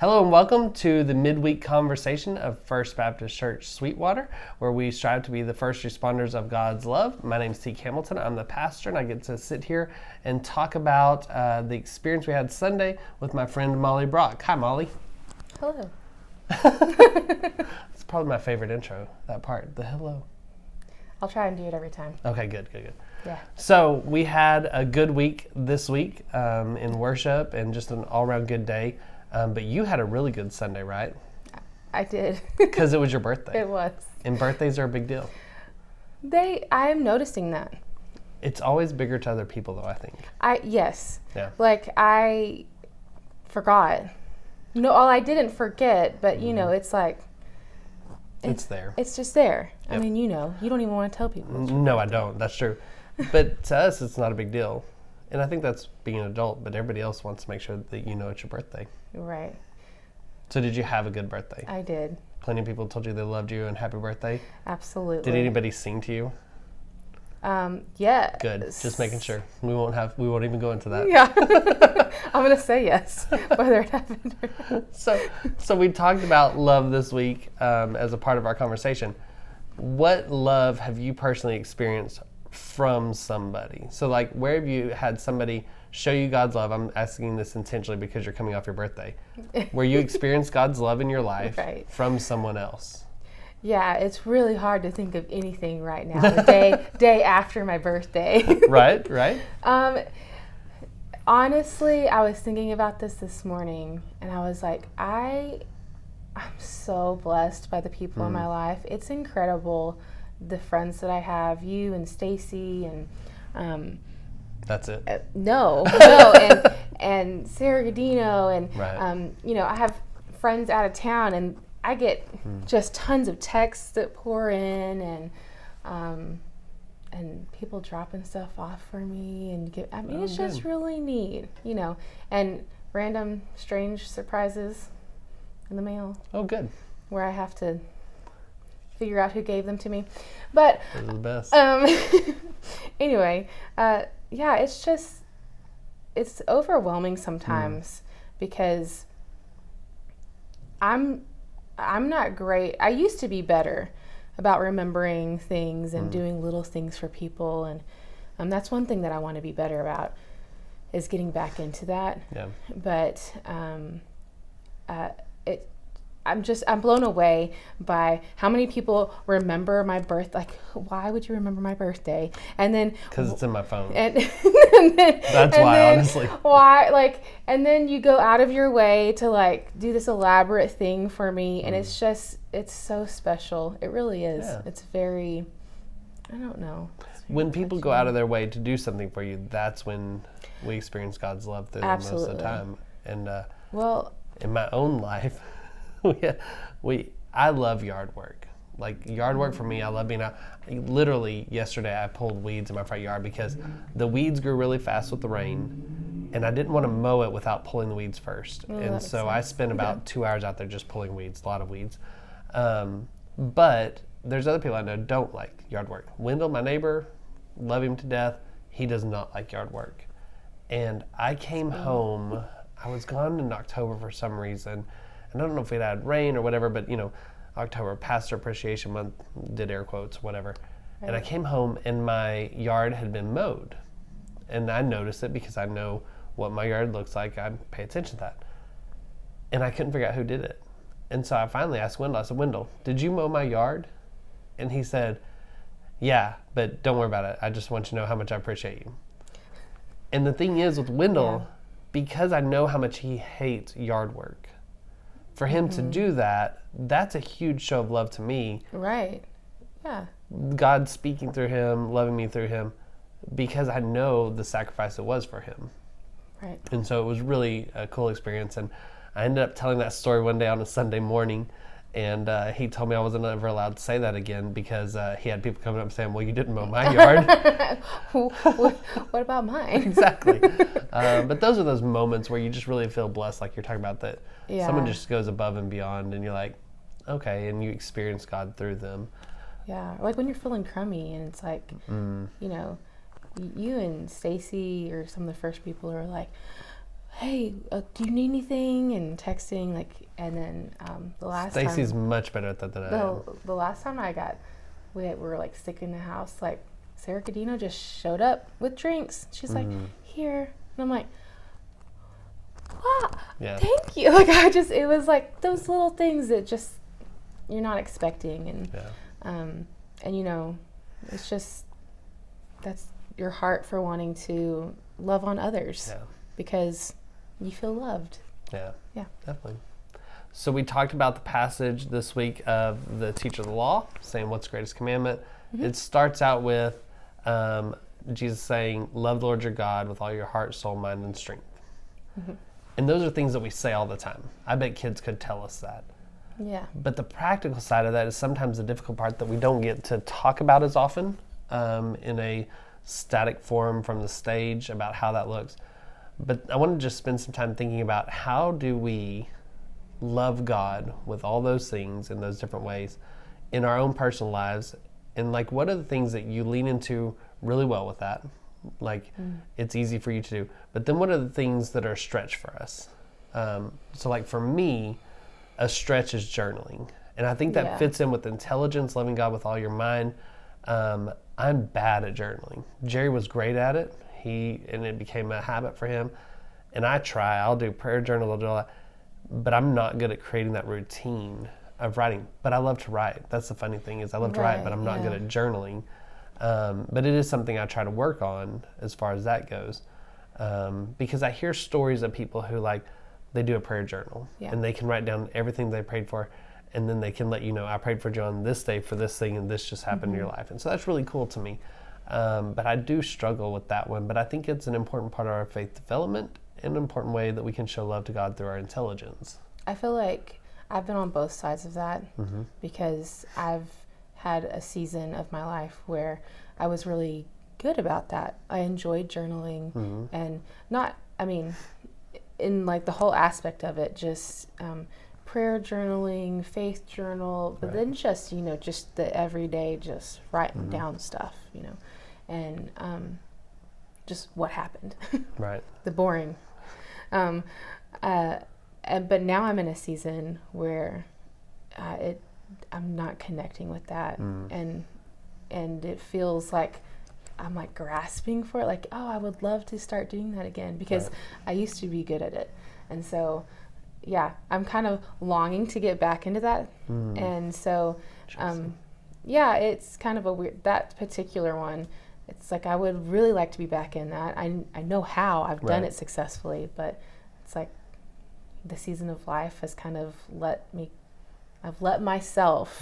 Hello and welcome to the Midweek conversation of First Baptist Church Sweetwater, where we strive to be the first responders of God's love. My name is T. Hamilton. I'm the pastor, and I get to sit here and talk about the experience we had Sunday with my friend Molly Brock. Hi, Molly. Hello. It's probably my favorite intro, that part, the hello. I'll try and do it every time. Okay, good. Yeah. So we had a good week this week in worship and just an all-around good day. But you had a really good Sunday, right? I did. Because it was your birthday. It was. And birthdays are a big deal. I'm noticing that. It's always bigger to other people, though, I think. Yes. Yeah. Like, I forgot. No, I didn't forget, but, it's like... It's there. It's just there. Yep. I mean, you don't even want to tell people. No, I don't. That's true. But to us, it's not a big deal. And I think that's being an adult, but everybody else wants to make sure that you know it's your birthday. Right. So did you have a good birthday? I did. Plenty of people told you they loved you and happy birthday? Absolutely. Did anybody sing to you? Yeah. Good. Just making sure. We won't even go into that. Yeah. I'm going to say yes, whether it happened or not. So we talked about love this week as a part of our conversation. What love have you personally experienced from somebody? So like, where have you had somebody show you God's love? I'm asking this intentionally because you're coming off your birthday. Where you experienced God's love in your life Right. from someone else. Yeah, it's really hard to think of anything right now. The day after my birthday. Right. Honestly, I was thinking about this morning, and I was like, I'm so blessed by the people in my life. It's incredible, the friends that I have, you and Stacy, and that's it. No, and Sarah Godino, and right. I have friends out of town, and I get just tons of texts that pour in, and people dropping stuff off for me, and it's just really neat, and random strange surprises in the mail. Oh, good. Where I have to figure out who gave them to me, but those are the best. Anyway, yeah, it's overwhelming sometimes because I'm not great. I used to be better about remembering things and doing little things for people, and that's one thing that I want to be better about, is getting back into that. Yeah. But I'm blown away by how many people remember my birth. Like, why would you remember my birthday? And then because it's in my phone. That's why, honestly. Why, and then you go out of your way to do this elaborate thing for me, and it's so special. It really is. Yeah. It's very, I don't know. When people go out of their way to do something for you, that's when we experience God's love through them most of the time. And in my own life, I love yard work. Like, yard work for me, I love being out. Literally, yesterday I pulled weeds in my front yard because the weeds grew really fast with the rain, and I didn't want to mow it without pulling the weeds first. And so I spent about 2 hours out there just pulling weeds, a lot of weeds. But there's other people I know don't like yard work. Wendell, my neighbor, love him to death. He does not like yard work. And I came home. I was gone in October for some reason. I don't know if it had rain or whatever, but October, Pastor Appreciation Month, did air quotes, whatever. Right. And I came home and my yard had been mowed. And I noticed it because I know what my yard looks like. I pay attention to that. And I couldn't figure out who did it. And so I finally asked Wendell, I said, Wendell, did you mow my yard? And he said, yeah, but don't worry about it. I just want you to know how much I appreciate you. And the thing is with Wendell, because I know how much he hates yard work, for him to do that, that's a huge show of love to me. Right. Yeah. God speaking through him, loving me through him, because I know the sacrifice it was for him. Right. And so it was really a cool experience. And I ended up telling that story one day on a Sunday morning, and he told me I wasn't ever allowed to say that again because he had people coming up saying, well, you didn't mow my yard. What about mine? Exactly. But those are those moments where you just really feel blessed, like you're talking about, that someone just goes above and beyond, and you're like, okay, and you experience God through them. Yeah, like when you're feeling crummy, and it's like, you and Stacy are some of the first people who are like, hey, do you need anything? And texting, like, and then the last Stacy's time, much better at that than I am. the last time we were like sick in the house, like Sarah Cadino just showed up with drinks. She's like, here. And I'm like, wow, thank you. Like, it was like those little things that just, you're not expecting. And, and you know, it's just, that's your heart for wanting to love on others because you feel loved. Yeah, Yeah, definitely. So we talked about the passage this week of the teacher of the law, saying what's the greatest commandment. It starts out with Jesus saying, love the Lord your God with all your heart, soul, mind, and strength. And those are things that we say all the time. I bet kids could tell us that. Yeah. But the practical side of that is sometimes the difficult part that we don't get to talk about as often in a static form from the stage about how that looks. But I want to just spend some time thinking about how do we love God with all those things in those different ways in our own personal lives, and like what are the things that you lean into really well with that, like it's easy for you to do, but then what are the things that are a stretch for us? So like for me, a stretch is journaling, and I think that fits in with intelligence, loving God with all your mind. I'm bad at journaling. Jerry was great at it, and it became a habit for him, and I'll do prayer journal, I'll do all that. But I'm not good at creating that routine of writing. But I love to write. That's the funny thing is I love to write, but I'm not good at journaling. But it is something I try to work on as far as that goes. Because I hear stories of people who they do a prayer journal and they can write down everything they prayed for, and then they can let you know, I prayed for John this day for this thing and this just happened in your life. And so that's really cool to me. But I do struggle with that one. But I think it's an important part of our faith development, an important way that we can show love to God through our intelligence. I feel like I've been on both sides of that because I've had a season of my life where I was really good about that. I enjoyed journaling and in like the whole aspect of it, just prayer journaling, faith journal, but then just, just the everyday, just writing down stuff, and just what happened. Right. The boring. But now I'm in a season where I'm not connecting with that, and it feels like I'm like grasping for it, like, oh, I would love to start doing that again because I used to be good at it, and so I'm kind of longing to get back into that, and so it's kind of a weird, that particular one. It's like I would really like to be back in that. I know how. I've done it successfully, but it's like the season of life has kind of I've let myself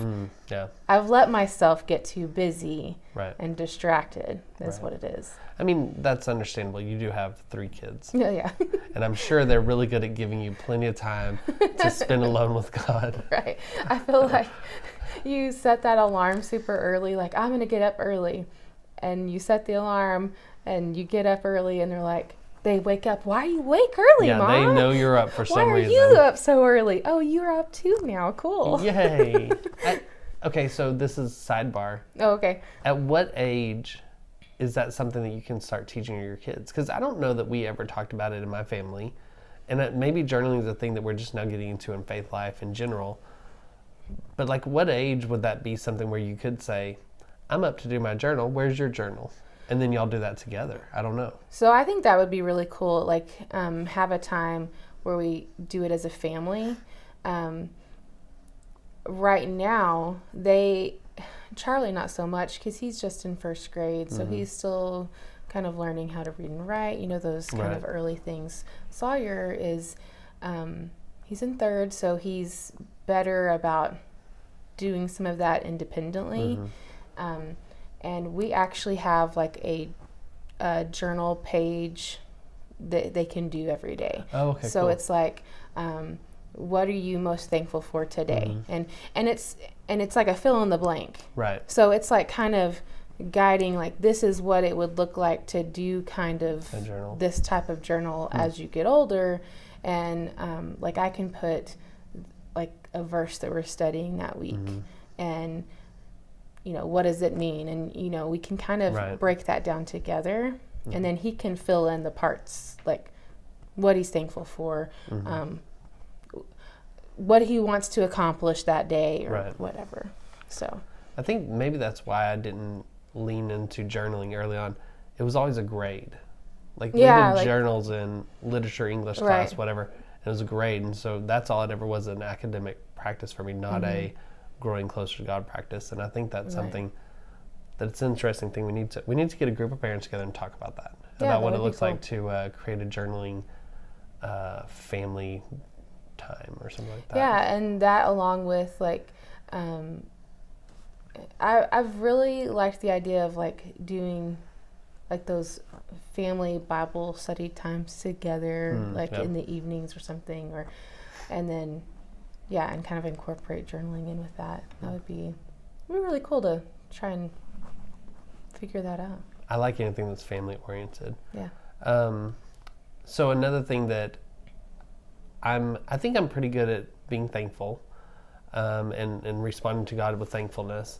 get too busy and distracted is what it is. I mean, that's understandable. You do have 3 kids. Yeah. And I'm sure they're really good at giving you plenty of time to spend alone with God. Right. I feel like you set that alarm super early, like I'm going to get up early. And you set the alarm and you get up early and they're like, they wake up. Why are you awake early, Mom? Yeah, they know you're up for some reason. Why are you up so early? Oh, you're up too now. Cool. Yay. Okay, so this is sidebar. Oh, okay. At what age is that something that you can start teaching your kids? Because I don't know that we ever talked about it in my family. And maybe journaling is a thing that we're just now getting into in faith life in general. But like what age would that be something where you could say, I'm up to do my journal. Where's your journal? And then y'all do that together. I don't know. So I think that would be really cool. Like have a time where we do it as a family. Right now, Charlie not so much because he's just in first grade. So he's still kind of learning how to read and write, those kind of early things. Sawyer is, he's in third. So he's better about doing some of that independently. And we actually have like a journal page that they can do every day. Oh, okay. So cool. it's like, what are you most thankful for today? And it's like a fill in the blank. Right. So it's like kind of guiding, like this is what it would look like to do kind of this type of journal as you get older. And like I can put like a verse that we're studying that week and what does it mean? And, we can kind of break that down together and then he can fill in the parts, like what he's thankful for, what he wants to accomplish that day or whatever. So I think maybe that's why I didn't lean into journaling early on. It was always a grade. Like we did journals in literature, English class, whatever. It was a grade, and so that's all it ever was, an academic practice for me, not a growing closer to God practice. And I think that's something that it's an interesting thing. We need to get a group of parents together and talk about that. About what it looks like to create a journaling family time or something like that. Yeah, and that along with like I've really liked the idea of like doing like those family Bible study times together, in the evenings or something, and then and kind of incorporate journaling in with that. That would be really cool to try and figure that out. I like anything that's family oriented. Yeah. So another thing that I think I'm pretty good at being thankful, and responding to God with thankfulness.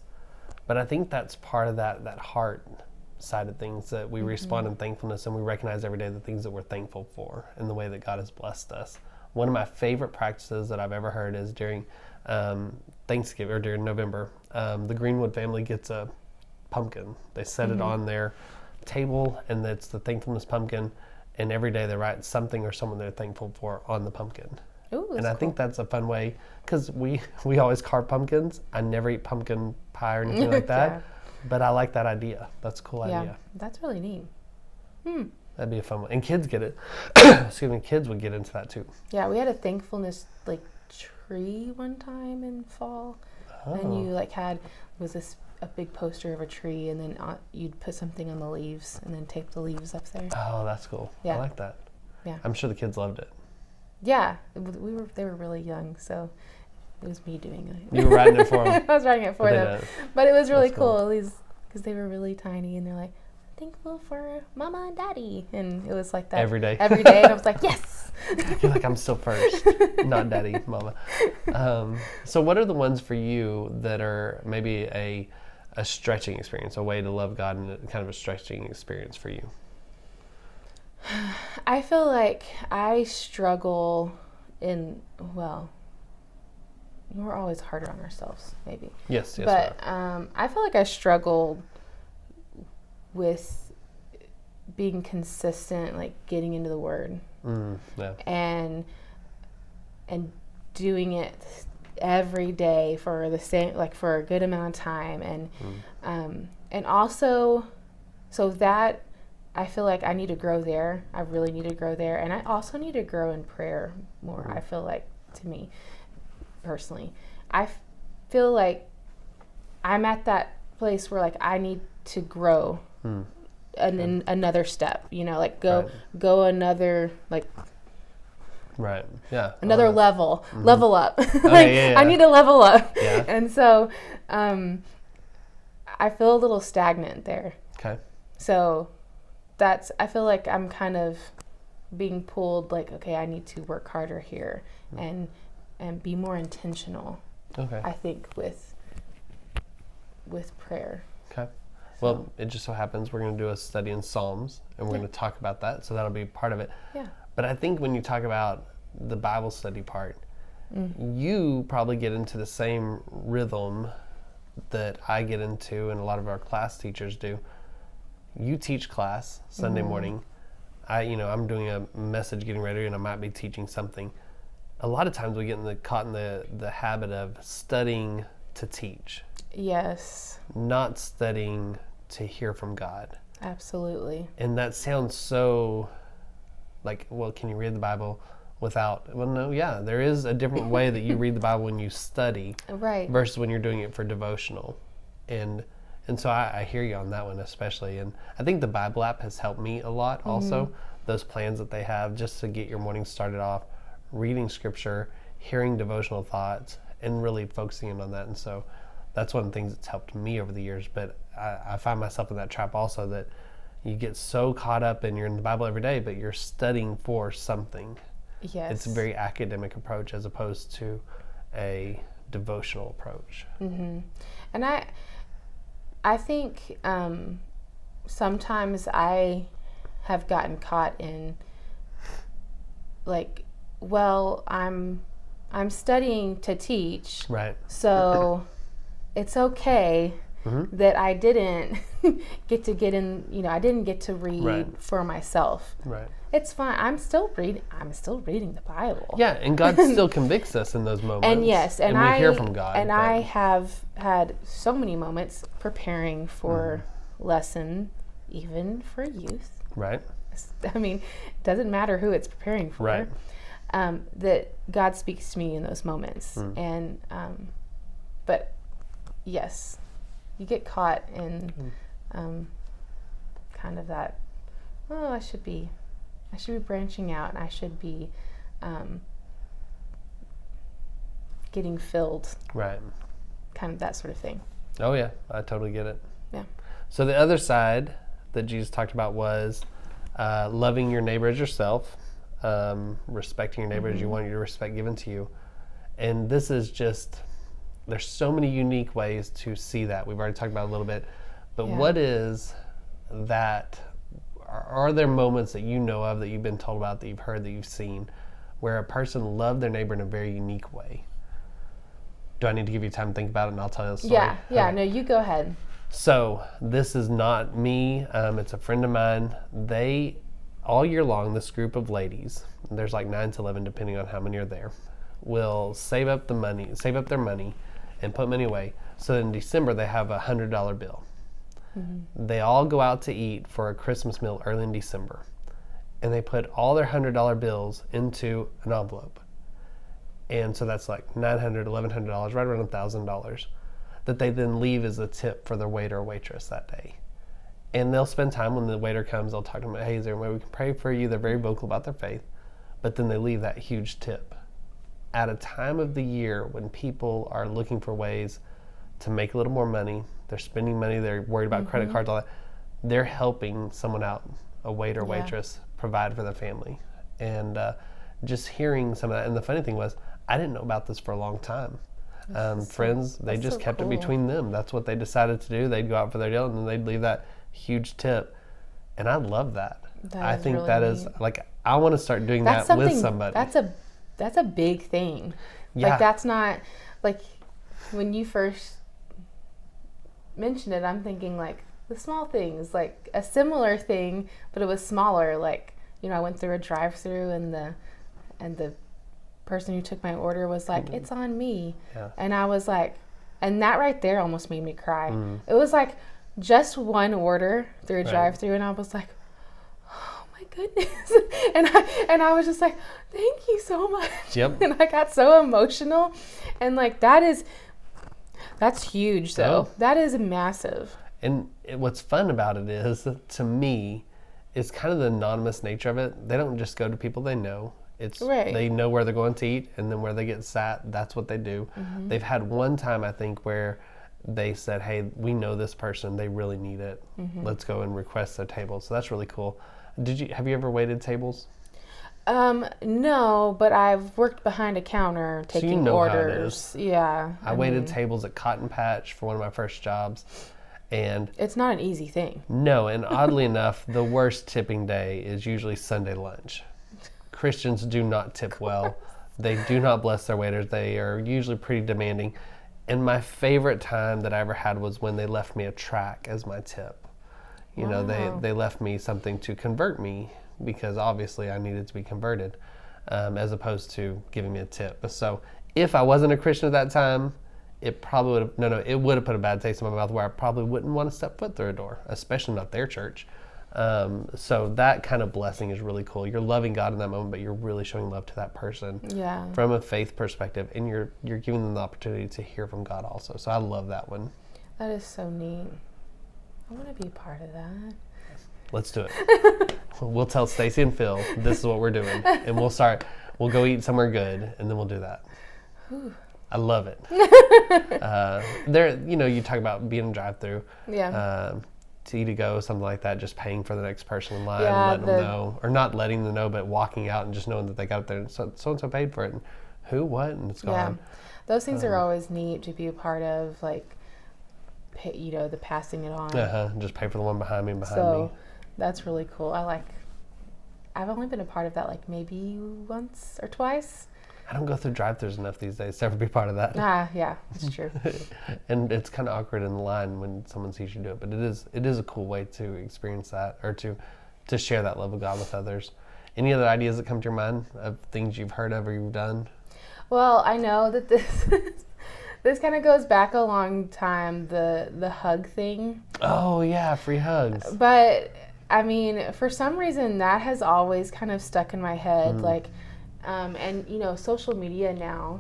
But I think that's part of that heart side of things, that we respond in thankfulness and we recognize every day the things that we're thankful for and the way that God has blessed us. One of my favorite practices that I've ever heard is during Thanksgiving or during November. The Greenwood family gets a pumpkin. They set it on their table, and it's the thankfulness pumpkin. And every day they write something or someone they're thankful for on the pumpkin. Ooh, and I think that's a fun way, because we always carve pumpkins. I never eat pumpkin pie or anything like that, but I like that idea. That's a cool idea. That's really neat. That'd be a fun one. And kids get it. Excuse me, kids would get into that too. Yeah, we had a thankfulness tree one time in fall, and you was a big poster of a tree, and then you'd put something on the leaves and then tape the leaves up there. Oh, that's cool. Yeah. I like that. Yeah. I'm sure the kids loved it. Yeah, they were really young, so it was me doing it. You were writing it for them. I was writing it for them. But it was really cool, because they were really tiny, and they're like, thankful for Mama and Daddy. And it was like that. Every day. Every day. And I was like, yes. You're like, I'm still first. Not Daddy, Mama. So what are the ones for you that are maybe a stretching experience, a way to love God, and kind of a stretching experience for you? I feel like I struggle we're always harder on ourselves, maybe. Yes. But I feel like I struggle with being consistent, like getting into the Word, and doing it every day for the same, like for a good amount of time, and also, so that I feel like I need to grow there. I really need to grow there, and I also need to grow in prayer more. I feel like, to me personally, I feel like I'm at that place where like I need to grow another step, go another another level up. I need to level up. And so I feel a little stagnant there. So I feel like I'm kind of being pulled, like, okay, I need to work harder here and be more intentional. I think with prayer. Well, it just so happens we're going to do a study in Psalms, and we're going to talk about that, so that'll be part of it. But I think when you talk about the Bible study part, you probably get into the same rhythm that I get into, and a lot of our class teachers do. You teach class Sunday morning. I'm doing a message getting ready, and I might be teaching something. A lot of times we get caught in the habit of studying to teach. Yes. Not studying to hear from God. Absolutely. And that sounds so like, well, can you read the Bible without, well, no, there is a different way that you read the Bible when you study versus when you're doing it for devotional. And so I hear you on that one especially. And I think the Bible app has helped me a lot also. Those plans that they have just to get your morning started off, reading scripture, hearing devotional thoughts, and really focusing in on that. And so that's one of the things that's helped me over the years. But I find myself in that trap also, that you get so caught up and you're in the Bible every day, but you're studying for something. Yes. It's a very academic approach as opposed to a devotional approach. And I think sometimes I have gotten caught in like, well, I'm studying to teach, Right. so it's okay that I didn't get I didn't get to read for myself. Right. It's fine. I'm still reading the Bible. Yeah, and God still convicts us in those moments. And yes, and we hear from God. And I have had so many moments preparing for lesson, even for youth. Right. I mean, it doesn't matter who it's preparing for. Right. That God speaks to me in those moments. And, but yes, you get caught in kind of that, I should be branching out, and I should be getting filled. Right. Kind of that sort of thing. Oh, yeah. I totally get it. Yeah. So the other side that Jesus talked about was loving your neighbor as yourself, respecting your neighbor as you want your respect given to you. And this is just, there's so many unique ways to see that. We've already talked about it a little bit. But what is that? Are there moments that you know of, that you've been told about, that you've heard, that you've seen, where a person loved their neighbor in a very unique way? Do I need to give you time to think about it, and I'll tell you the story? Yeah. Okay. No, you go ahead. So this is not me. It's a friend of mine. They, all year long, this group of ladies, there's like 9 to 11 depending on how many are there, will save up their money and put money away. So in December they have $100 bill. They all go out to eat for a Christmas meal early in December, and they put all their $100 bills into an envelope. And so that's like $900, $1,100, right around $1,000, that they then leave as a tip for their waiter or waitress that day. And they'll spend time, when the waiter comes, they'll talk to them, hey, is there a way we can pray for you? They're very vocal about their faith. But then they leave that huge tip. At a time of the year when people are looking for ways to make a little more money, they're spending money, they're worried about credit cards, all that, they're helping someone out, a waiter or waitress, provide for their family. And just hearing some of that. And the funny thing was, I didn't know about this for a long time. Friends, they just kept it between them. That's what they decided to do. They'd go out for their deal, and then they'd leave that huge tip. And I love that. I think really that is, like, I want to start doing that with somebody. That's a big thing. Yeah. Like, that's not, like, when you first mentioned it, I'm thinking, like, the small things, like a similar thing, but it was smaller. Like, I went through a drive-through, and the person who took my order was like, it's on me. Yeah. And I was like, and that right there almost made me cry. It was like just one order through a drive-through, and I was like, oh my goodness. and I was just like, thank you so much. Yep. And I got so emotional. And like, that's huge though. Oh. That is massive. And what's fun about it is, to me, it's kind of the anonymous nature of it. They don't just go to people they know. It's they know where they're going to eat, and then where they get sat, that's what they do. They've had one time, I think, where they said, hey, we know this person, they really need it. Let's go and request their table. So that's really cool. Have you ever waited tables? No, but I've worked behind a counter taking orders. Yeah. I waited tables at Cotton Patch for one of my first jobs. And it's not an easy thing. No, and oddly enough, the worst tipping day is usually Sunday lunch. Christians do not tip well. They do not bless their waiters. They are usually pretty demanding. And my favorite time that I ever had was when they left me a tract as my tip. You know, they left me something to convert me, because obviously I needed to be converted, as opposed to giving me a tip. So if I wasn't a Christian at that time, it probably would have put a bad taste in my mouth, where I probably wouldn't want to step foot through a door, especially not their church. So that kind of blessing is really cool. You're loving God in that moment, but you're really showing love to that person from a faith perspective, and you're giving them the opportunity to hear from God also. So I love that one. That is so neat. I want to be part of that. Let's do it. We'll tell Stacy and Phil this is what we're doing, and we'll go eat somewhere good, and then we'll do that. Whew. I love it. You talk about being in a drive-through. Yeah. To eat to go, something like that, just paying for the next person in line, letting them know, or not letting them know, but walking out and just knowing that they got up there and so-and-so paid for it, and who, what, and it's gone. Yeah. Those things are always neat to be a part of, like, the passing it on. Just pay for the one behind me and behind me. So that's really cool. I I've only been a part of that like maybe once or twice. I don't go through drive-thrus enough these days to ever be part of that. Yeah, it's true. And it's kind of awkward in the line when someone sees you do it, but it is a cool way to experience that, or to share that love of God with others. Any other ideas that come to your mind of things you've heard of or you've done? Well, I know that this kind of goes back a long time, the hug thing. Oh yeah, free hugs. But I mean, for some reason that has always kind of stuck in my head, like, and you know, social media now,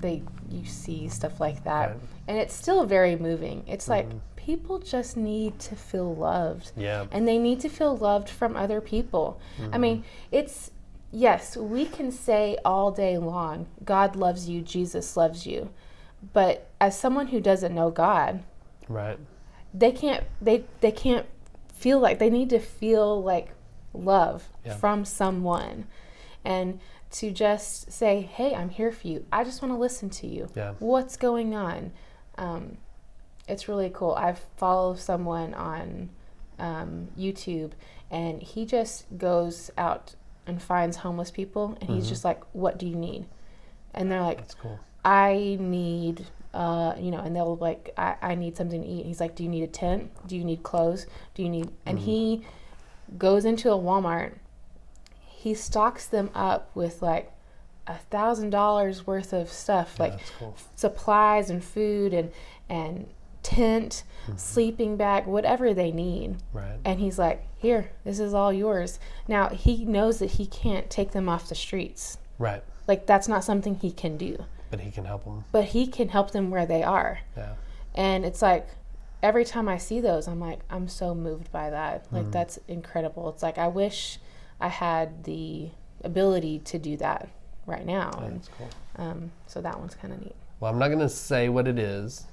you see stuff like that, Right. and it's still very moving. It's like people just need to feel loved, Yeah. and they need to feel loved from other people. I mean, yes, we can say all day long, God loves you, Jesus loves you, but as someone who doesn't know God, Right. they can't feel like, they need to feel like love from someone, and to just say, hey, I'm here for you, I just want to listen to you, what's going on. It's really cool. I follow someone on YouTube, and he just goes out and finds homeless people, and he's just like, what do you need? And they're like, That's cool. I need, and they'll like, I need something to eat. And he's like, do you need a tent? Do you need clothes? Do you need, and he goes into a Walmart, he stocks them up with like $1,000 worth of stuff, like That's cool. supplies and food and tent, sleeping bag, whatever they need. Right. And he's like, here, this is all yours. Now, he knows that he can't take them off the streets. Right. Like, that's not something he can do. But he can help them. But he can help them where they are. Yeah. And it's like, every time I see those, I'm like, I'm so moved by that. Like, that's incredible. It's like, I wish I had the ability to do that right now. Yeah, And that's cool. so that one's kind of neat. Well, I'm not going to say what it is,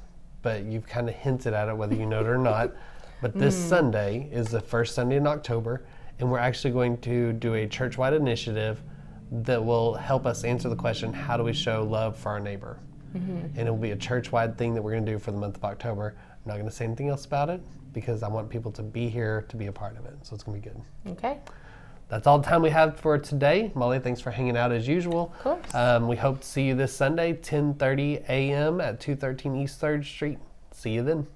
but you've kind of hinted at it, whether you know it or not. But this Sunday is the first Sunday in October, and we're actually going to do a church-wide initiative that will help us answer the question, how do we show love for our neighbor? And it will be a church-wide thing that we're going to do for the month of October. I'm not going to say anything else about it because I want people to be here to be a part of it. So it's going to be good. Okay. That's all the time we have for today. Molly, thanks for hanging out as usual. Of course. We hope to see you this Sunday, 10:30 a.m. at 213 East 3rd Street. See you then.